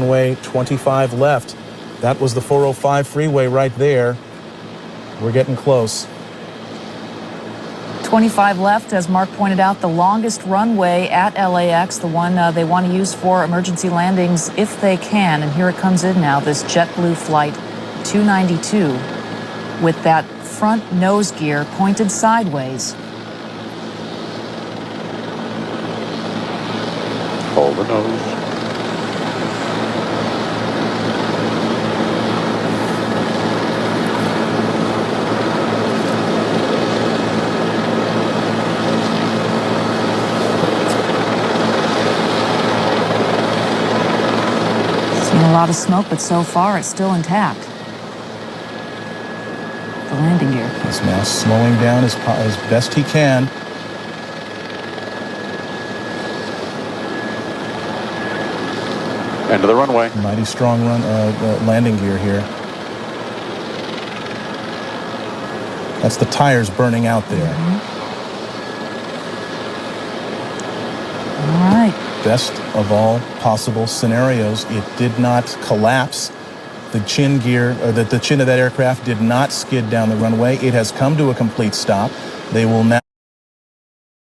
runway 25 left. That was the 405 freeway right there. We're getting close. 25 left, as Mark pointed out, the longest runway at LAX, the one they want to use for emergency landings if they can. And here it comes in now, this JetBlue flight 292 with that front nose gear pointed sideways. Hold the nose. Seen a lot of smoke, but so far it's still intact. The landing gear. He's now slowing down as best he can. End of the runway. Mighty strong landing gear here. That's the tires burning out there. All right. Best of all possible scenarios, it did not collapse. The chin gear, or the chin of that aircraft did not skid down the runway. It has come to a complete stop. They will now